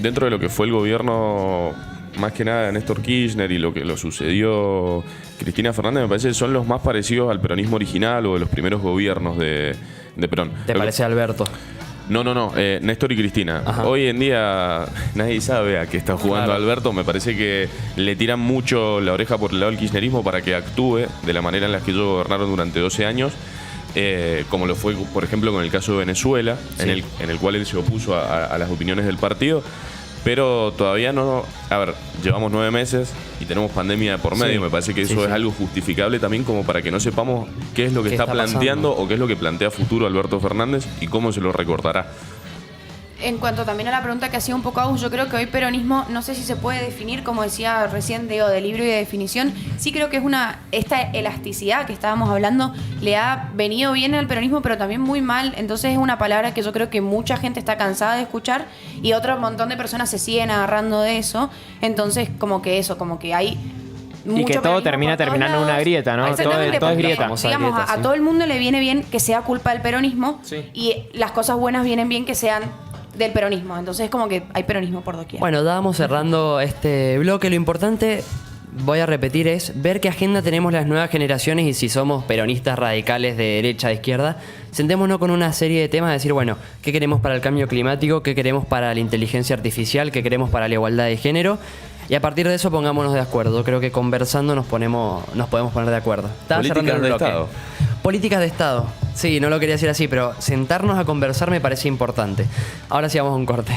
dentro de lo que fue el gobierno, más que nada de Néstor Kirchner y lo que lo sucedió Cristina Fernández, me parece que son los más parecidos al peronismo original o de los primeros gobiernos de Perón. ¿Te parece Alberto? No, Néstor y Cristina. Ajá. Hoy en día nadie sabe a qué está jugando Alberto. Me parece que le tiran mucho la oreja por el lado del kirchnerismo para que actúe de la manera en la que ellos gobernaron durante 12 años. Como lo fue, por ejemplo, con el caso de Venezuela, sí, en el cual él se opuso a las opiniones del partido. Pero todavía no... A ver, llevamos 9 meses y tenemos pandemia por medio. Sí, me parece que eso es algo justificable también como para que no sepamos qué es lo que está planteando o qué es lo que plantea futuro Alberto Fernández y cómo se lo recortará. En cuanto también a la pregunta que hacía un poco Agus, yo creo que hoy peronismo, no sé si se puede definir, como decía recién Diego, de libro y de definición. Sí creo que es esta elasticidad que estábamos hablando le ha venido bien al peronismo, pero también muy mal. Entonces es una palabra que yo creo que mucha gente está cansada de escuchar y otro montón de personas se siguen agarrando de eso. Entonces como que hay... Y que todo terminando en una grieta, ¿no? Todo es grieta. Digamos, a todo el mundo le viene bien que sea culpa del peronismo, y las cosas buenas vienen bien que sean del peronismo. Entonces es como que hay peronismo por doquier. Bueno, vamos cerrando este bloque. Lo importante, voy a repetir, es ver qué agenda tenemos las nuevas generaciones y si somos peronistas radicales de derecha, de izquierda. Sentémonos con una serie de temas, decir, bueno, ¿qué queremos para el cambio climático? ¿Qué queremos para la inteligencia artificial? ¿Qué queremos para la igualdad de género? Y a partir de eso pongámonos de acuerdo. Creo que conversando nos podemos poner de acuerdo. Políticas de Estado. Políticas de Estado. Sí, no lo quería decir así, pero sentarnos a conversar me parece importante. Ahora sí vamos a un corte.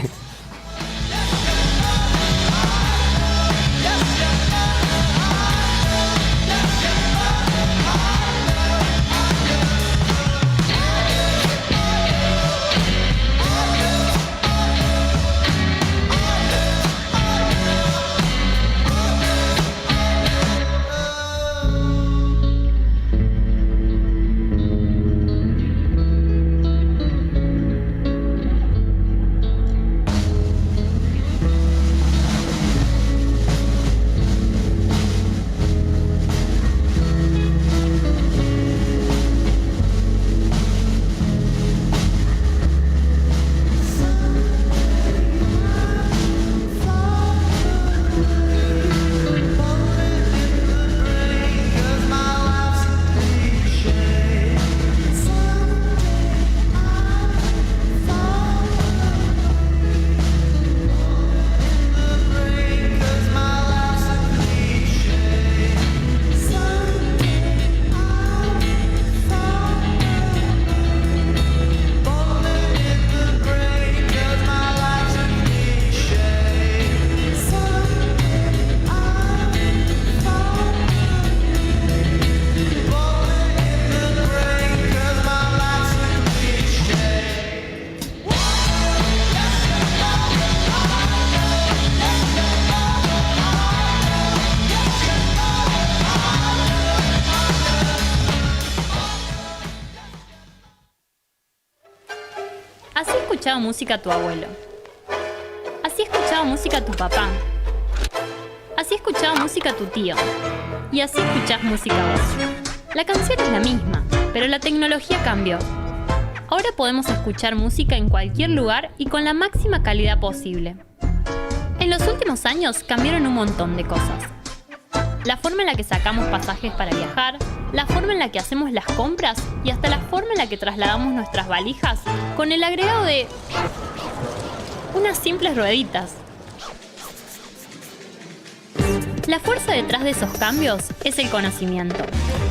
escuchaba música tu abuelo. Así escuchaba música tu papá. Así escuchaba música tu tío. Y así escuchás música vos. La canción es la misma, pero la tecnología cambió. Ahora podemos escuchar música en cualquier lugar y con la máxima calidad posible. En los últimos años cambiaron un montón de cosas. La forma en la que sacamos pasajes para viajar, la forma en la que hacemos las compras y hasta la forma en la que trasladamos nuestras valijas con el agregado de unas simples rueditas. La fuerza detrás de esos cambios es el conocimiento.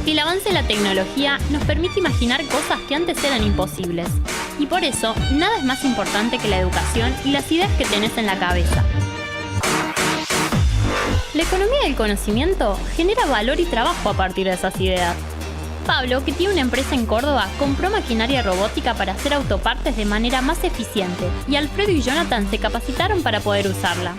El avance de la tecnología nos permite imaginar cosas que antes eran imposibles. Y por eso, nada es más importante que la educación y las ideas que tenés en la cabeza. La economía del conocimiento genera valor y trabajo a partir de esas ideas. Pablo, que tiene una empresa en Córdoba, compró maquinaria robótica para hacer autopartes de manera más eficiente y Alfredo y Jonathan se capacitaron para poder usarla.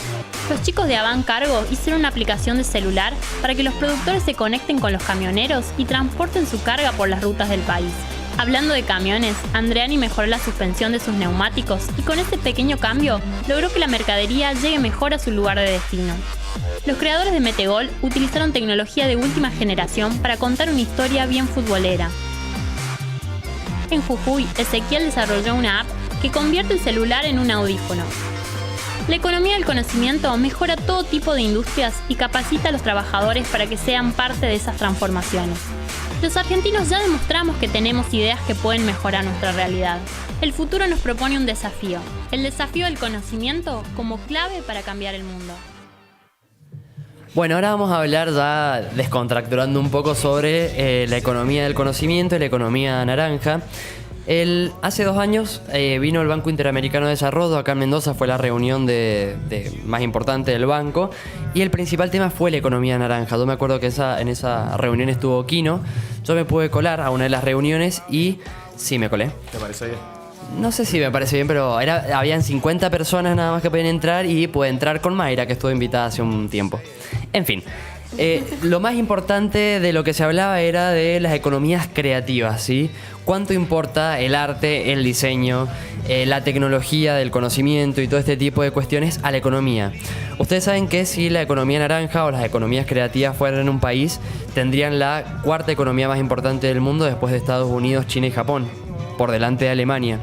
Los chicos de Avant Cargo hicieron una aplicación de celular para que los productores se conecten con los camioneros y transporten su carga por las rutas del país. Hablando de camiones, Andreani mejoró la suspensión de sus neumáticos y con este pequeño cambio logró que la mercadería llegue mejor a su lugar de destino. Los creadores de Metegol utilizaron tecnología de última generación para contar una historia bien futbolera. En Jujuy, Ezequiel desarrolló una app que convierte el celular en un audífono. La economía del conocimiento mejora todo tipo de industrias y capacita a los trabajadores para que sean parte de esas transformaciones. Los argentinos ya demostramos que tenemos ideas que pueden mejorar nuestra realidad. El futuro nos propone un desafío, el desafío del conocimiento como clave para cambiar el mundo. Bueno, ahora vamos a hablar ya descontracturando un poco sobre la economía del conocimiento y la economía naranja. Hace 2 años vino el Banco Interamericano de Desarrollo, acá en Mendoza fue la reunión más importante del banco y el principal tema fue la economía naranja. Yo me acuerdo que en esa reunión estuvo Quino, yo me pude colar a una de las reuniones y sí me colé. ¿Te parece bien? No sé si me parece bien, pero habían 50 personas nada más que podían entrar y pude entrar con Mayra, que estuvo invitada hace un tiempo. En fin, lo más importante de lo que se hablaba era de las economías creativas, ¿sí? ¿Cuánto importa el arte, el diseño, la tecnología del conocimiento y todo este tipo de cuestiones a la economía? Ustedes saben que si la economía naranja o las economías creativas fueran en un país, tendrían la 4ª economía más importante del mundo después de Estados Unidos, China y Japón, por delante de Alemania.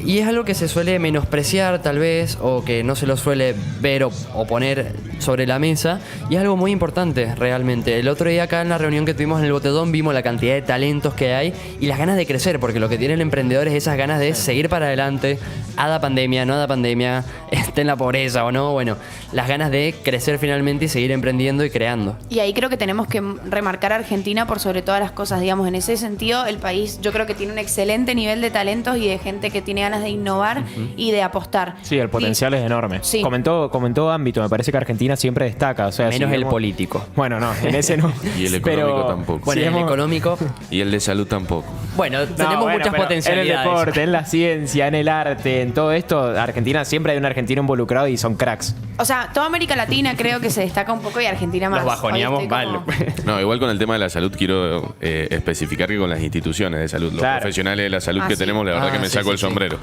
Y es algo que se suele menospreciar tal vez, o que no se lo suele ver o poner sobre la mesa, y es algo muy importante realmente. El otro día acá en la reunión que tuvimos en el Botellón vimos la cantidad de talentos que hay y las ganas de crecer, porque lo que tiene el emprendedor es esas ganas de seguir para adelante, hada pandemia, no hada pandemia, esté en la pobreza o no, bueno, las ganas de crecer finalmente y seguir emprendiendo y creando. Y ahí creo que tenemos que remarcar a Argentina por sobre todas las cosas, digamos, en ese sentido el país yo creo que tiene un excelente nivel de talentos y de gente que tiene ganas de innovar y de apostar. Sí, el potencial es enorme. Sí. Como en todo ámbito, me parece que Argentina siempre destaca. O sea, menos el político. Bueno, no, en ese no. Y el económico tampoco. Bueno, el económico. Y el de salud tampoco. Bueno, tenemos muchas potencialidades. En el deporte, en la ciencia, en el arte, en todo esto, Argentina siempre hay un argentino involucrado y son cracks. O sea, toda América Latina creo que se destaca un poco y Argentina más. Los bajoneamos, vale. No, igual con el tema de la salud quiero especificar que con las instituciones de salud, los profesionales de la salud que tenemos, la verdad que me saco el sombrero.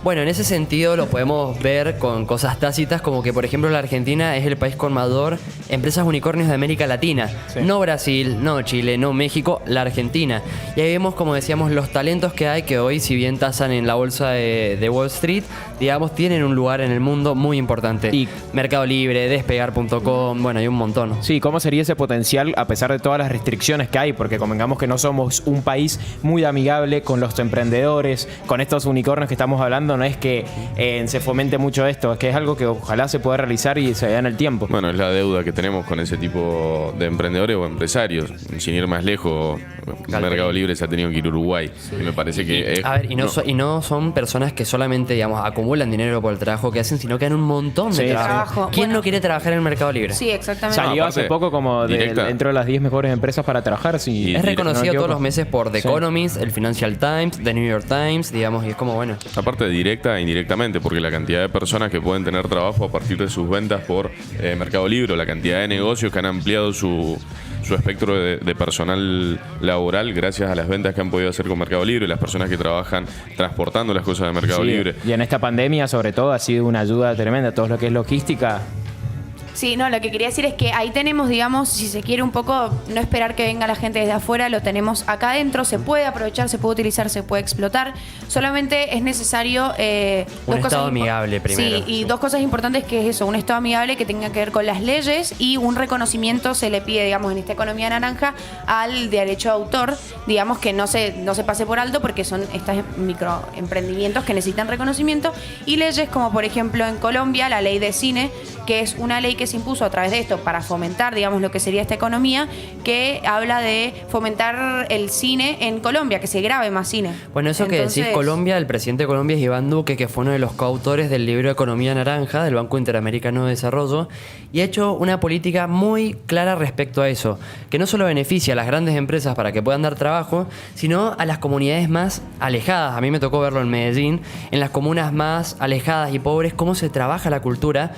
Bueno, en ese sentido lo podemos ver con cosas tácitas, como que por ejemplo la Argentina es el país con mayor empresas unicornios de América Latina. Sí. No Brasil, no Chile, no México, la Argentina. Y ahí vemos, como decíamos, los talentos que hay, que hoy si bien tasan en la bolsa de Wall Street, digamos, tienen un lugar en el mundo muy importante. Y Mercado Libre, Despegar.com, bueno, hay un montón. Sí, ¿cómo sería ese potencial a pesar de todas las restricciones que hay? Porque convengamos que no somos un país muy amigable con los emprendedores, con estos unicornios que estamos hablando. No es que se fomente mucho esto, es que es algo que ojalá se pueda realizar y se vea en el tiempo. Bueno, es la deuda que tenemos con ese tipo de emprendedores o empresarios. Sin ir más lejos, Mercado Libre se ha tenido que ir a Uruguay. Sí. Y me parece que es... A ver, y no son personas que solamente, digamos, acumulan dinero por el trabajo que hacen, sino que dan un montón de trabajo. ¿Quién no quiere trabajar en el Mercado Libre? Sí, exactamente. Salió hace poco como dentro de las 10 mejores empresas para trabajar. Es reconocido todos los meses por The Economist, el Financial Times, The New York Times, digamos, y es como, bueno. Aparte directa e indirectamente, porque la cantidad de personas que pueden tener trabajo a partir de sus ventas por Mercado Libre, la cantidad de negocios que han ampliado su espectro de personal laboral gracias a las ventas que han podido hacer con Mercado Libre, las personas que trabajan transportando las cosas de Mercado Libre. Y en esta pandemia, sobre todo, ha sido una ayuda tremenda. Todo lo que es logística. Sí, no, lo que quería decir es que ahí tenemos, digamos, si se quiere un poco, no esperar que venga la gente desde afuera, lo tenemos acá adentro, se puede aprovechar, se puede utilizar, se puede explotar. Solamente es necesario un estado amigable primero. Sí, y dos cosas importantes que es eso, un estado amigable que tenga que ver con las leyes y un reconocimiento se le pide, digamos, en esta economía naranja al derecho de autor, digamos, que no se pase por alto porque son estos microemprendimientos que necesitan reconocimiento, y leyes como por ejemplo en Colombia la ley de cine, que es una ley que se impuso a través de esto para fomentar, digamos, lo que sería esta economía, que habla de fomentar el cine en Colombia, que se grabe más cine. Bueno, eso que decís Colombia, el presidente de Colombia es Iván Duque, que fue uno de los coautores del libro Economía Naranja del Banco Interamericano de Desarrollo, y ha hecho una política muy clara respecto a eso, que no solo beneficia a las grandes empresas para que puedan dar trabajo, sino a las comunidades más alejadas. A mí me tocó verlo en Medellín, en las comunas más alejadas y pobres, cómo se trabaja la cultura.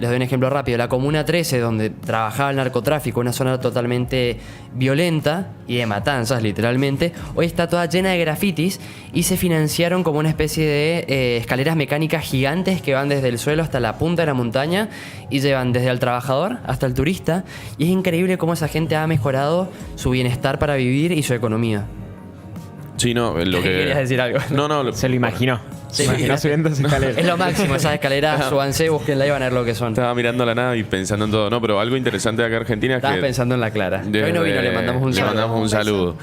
Les doy un ejemplo rápido. La Comuna 13, donde trabajaba el narcotráfico, una zona totalmente violenta y de matanzas, literalmente, hoy está toda llena de grafitis y se financiaron como una especie de escaleras mecánicas gigantes que van desde el suelo hasta la punta de la montaña y llevan desde el trabajador hasta el turista. Y es increíble cómo esa gente ha mejorado su bienestar para vivir y su economía. Sí, no, lo que... ¿Querías decir algo? No, se lo imaginó. Sí, imaginó subiendo esa escalera. Es lo máximo, esas escaleras, súbanse, búsquenla y van a ver lo que son. Estaba mirando la nada y pensando en todo, ¿no? Pero algo interesante de acá en Argentina es Estaba que... pensando en la Clara. Hoy no vino, le mandamos un saludo. Le mandamos un saludo.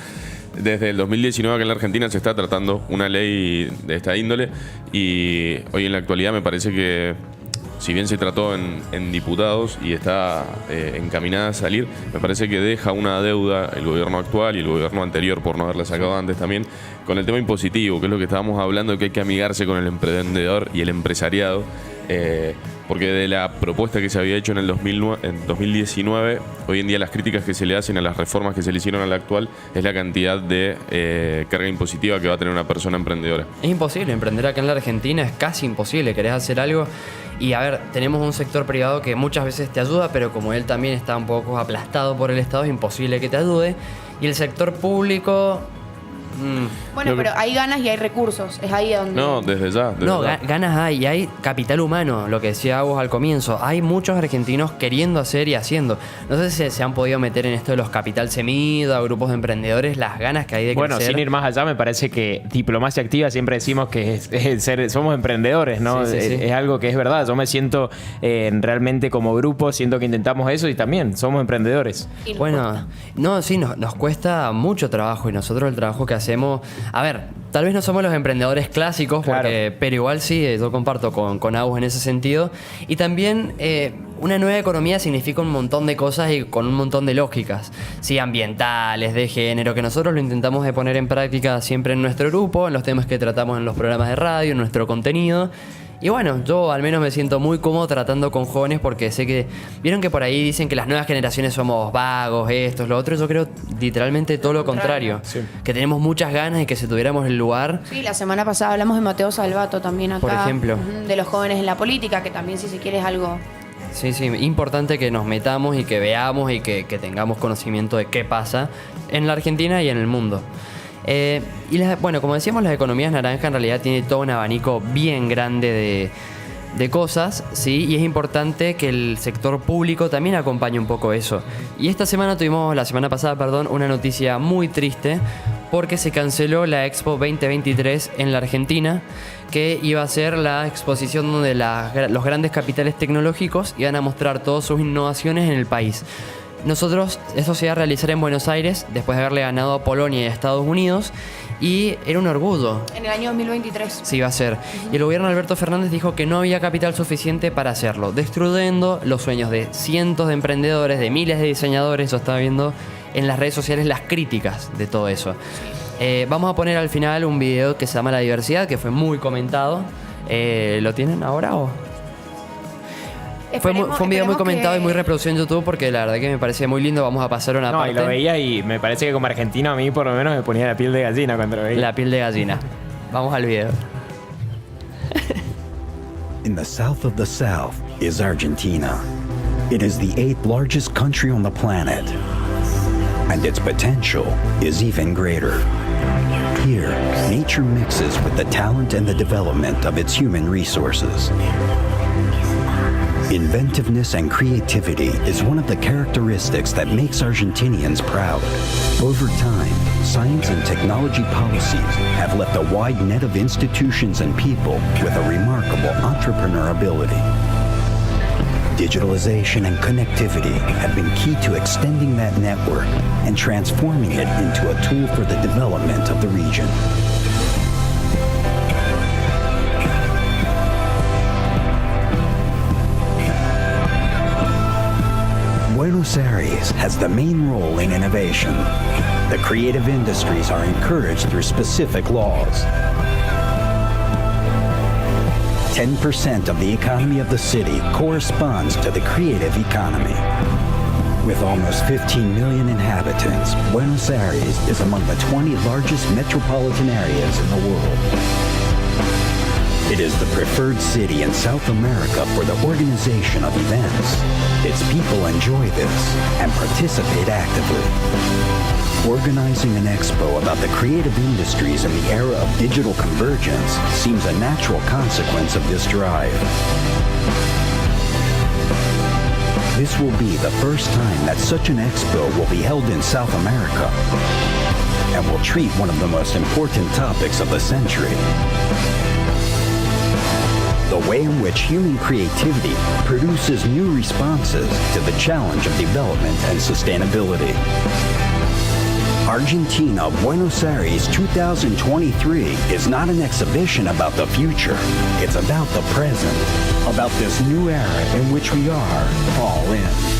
Desde el 2019 acá en la Argentina se está tratando una ley de esta índole y hoy en la actualidad me parece que, si bien se trató en diputados y está encaminada a salir, me parece que deja una deuda el gobierno actual y el gobierno anterior, por no haberla sacado antes también, con el tema impositivo, que es lo que estábamos hablando, que hay que amigarse con el emprendedor y el empresariado, porque de la propuesta que se había hecho en 2019, hoy en día las críticas que se le hacen a las reformas que se le hicieron a la actual es la cantidad de carga impositiva que va a tener una persona emprendedora. Es imposible, emprender acá en la Argentina es casi imposible. Querés hacer algo y, a ver, tenemos un sector privado que muchas veces te ayuda, pero como él también está un poco aplastado por el Estado, es imposible que te ayude. Y el sector público... Bueno, pero hay ganas y hay recursos, es ahí donde... No, desde ya. Ganas hay, y hay capital humano, lo que decía vos al comienzo. Hay muchos argentinos queriendo hacer y haciendo. No sé si se han podido meter en esto de los capital semida, grupos de emprendedores, las ganas que hay de crecer. Bueno, sin ir más allá, me parece que diplomacia activa siempre decimos que somos emprendedores, ¿no? Sí. Es algo que es verdad. Yo me siento realmente como grupo, siento que intentamos eso y también somos emprendedores. Bueno, no, sí, nos cuesta mucho trabajo y nosotros el trabajo que hacemos, a ver, tal vez no somos los emprendedores clásicos, claro, pero igual sí, yo comparto con Agus en ese sentido. Y también una nueva economía significa un montón de cosas y con un montón de lógicas, sí, ambientales, de género, que nosotros lo intentamos de poner en práctica siempre en nuestro grupo, en los temas que tratamos en los programas de radio, en nuestro contenido. Y bueno, yo al menos me siento muy cómodo tratando con jóvenes porque sé que... Vieron que por ahí dicen que las nuevas generaciones somos vagos, estos, lo otro. Yo creo literalmente todo lo contrario. Sí. Que tenemos muchas ganas y que si tuviéramos el lugar... Sí, la semana pasada hablamos de Mateo Salvato también acá. Por ejemplo. De los jóvenes en la política, que también si se quiere es algo... Sí, importante que nos metamos y que veamos y que tengamos conocimiento de qué pasa en la Argentina y en el mundo. Bueno, como decíamos, las economías naranjas en realidad tienen todo un abanico bien grande de cosas, ¿sí? Y es importante que el sector público también acompañe un poco eso. Y la semana pasada, una noticia muy triste porque se canceló la Expo 2023 en la Argentina, que iba a ser la exposición donde los grandes capitales tecnológicos iban a mostrar todas sus innovaciones en el país. Nosotros, eso se iba a realizar en Buenos Aires, después de haberle ganado a Polonia y a Estados Unidos, y era un orgullo. En el año 2023. Sí, iba a ser. Y el gobierno de Alberto Fernández dijo que no había capital suficiente para hacerlo, destruyendo los sueños de cientos de emprendedores, de miles de diseñadores. Yo estaba viendo en las redes sociales las críticas de todo eso. Vamos a poner al final un video que se llama La Diversidad, que fue muy comentado. ¿Lo tienen ahora o...? Fue un video muy comentado y muy reproducido en YouTube porque la verdad que me parece muy lindo. Vamos a pasar una parte. Y lo veía y me parece que como argentino a mí por lo menos me ponía la piel de gallina cuando lo veía. La piel de gallina. Vamos al video. In the south of the South is Argentina. It is the 8th largest country on the planet. And its potential is even greater. Here, nature mixes with the talent and the development of its human resources. Inventiveness and creativity is one of the characteristics that makes Argentinians proud. Over time, science and technology policies have left a wide net of institutions and people with a remarkable entrepreneur ability. Digitalization and connectivity have been key to extending that network and transforming it into a tool for the development of the region. Buenos Aires has the main role in innovation. The creative industries are encouraged through specific laws. 10% of the economy of the city corresponds to the creative economy. With almost 15 million inhabitants, Buenos Aires is among the 20 largest metropolitan areas in the world. It is the preferred city in South America for the organization of events. Its people enjoy this and participate actively. Organizing an expo about the creative industries in the era of digital convergence seems a natural consequence of this drive. This will be the first time that such an expo will be held in South America and will treat one of the most important topics of the century: the way in which human creativity produces new responses to the challenge of development and sustainability. Argentina Buenos Aires 2023 is not an exhibition about the future. It's about the present, about this new era in which we are all in.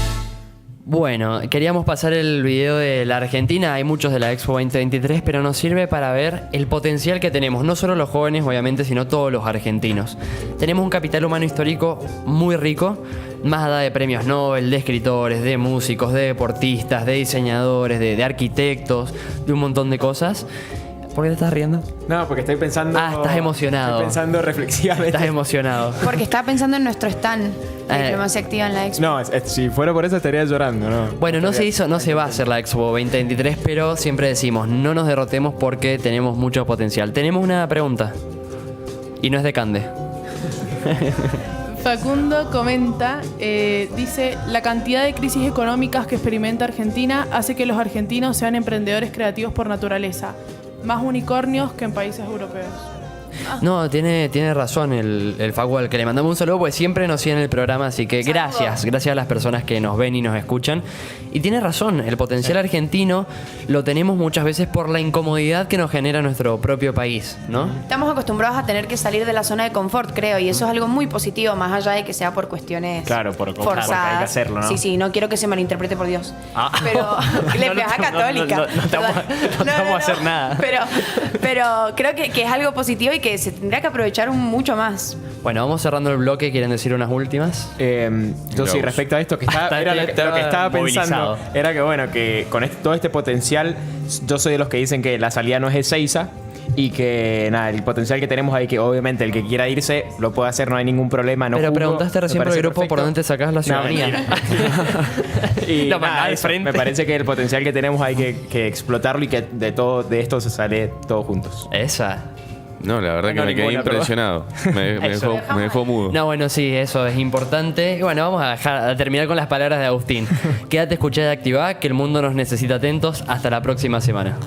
Bueno, queríamos pasar el video de la Argentina, hay muchos de la Expo 2023, pero nos sirve para ver el potencial que tenemos, no solo los jóvenes obviamente, sino todos los argentinos. Tenemos un capital humano histórico muy rico, más allá de premios Nobel, de escritores, de músicos, de deportistas, de diseñadores, de arquitectos, de un montón de cosas. ¿Por qué te estás riendo? No, porque estoy pensando... estás emocionado. Estoy pensando reflexivamente. Estás emocionado. Porque estaba pensando en nuestro stand de Diplomacia Activa en la Expo. No, si fuera por eso estaría llorando, ¿no? Bueno, no se va a hacer la Expo 2023, pero siempre decimos, no nos derrotemos porque tenemos mucho potencial. Tenemos una pregunta, y no es de Cande. Facundo comenta, dice, la cantidad de crisis económicas que experimenta Argentina hace que los argentinos sean emprendedores creativos por naturaleza. Más unicornios que en países europeos. No, tiene razón el Facu, al que le mandamos un saludo, porque siempre nos siguen en el programa, así que gracias a las personas que nos ven y nos escuchan. Y tiene razón, el potencial argentino lo tenemos muchas veces por la incomodidad que nos genera nuestro propio país, ¿no? Estamos acostumbrados a tener que salir de la zona de confort, creo, y eso es algo muy positivo, más allá de que sea por cuestiones porque forzadas. hay que hacerlo, ¿no? Sí, no quiero que se malinterprete, por Dios. Pero le pegas a católica. No te vamos a hacer nada. Pero creo que es algo positivo y que se tendría que aprovechar mucho más. Bueno, vamos cerrando el bloque. ¿Quieren decir unas últimas? Yo sí, respecto a esto que era lo que estaba pensando, era que bueno, que con todo este potencial, yo soy de los que dicen que la salida no es Ezeiza y que nada, el potencial que tenemos ahí, que obviamente el que quiera irse lo puede hacer, no hay nningún problema. Pero preguntaste recién por el grupo perfecto. por dónde sacás la ciudadanía. Y nada, me parece que el potencial que tenemos hay que explotarlo y que de esto se sale todos juntos. Esa. No, la verdad que me quedé impresionado. Me dejó mudo. No, bueno, sí, eso es importante. Y bueno, vamos a terminar con las palabras de Agustín. Quédate, escuchá y activá, que el mundo nos necesita atentos. Hasta la próxima semana.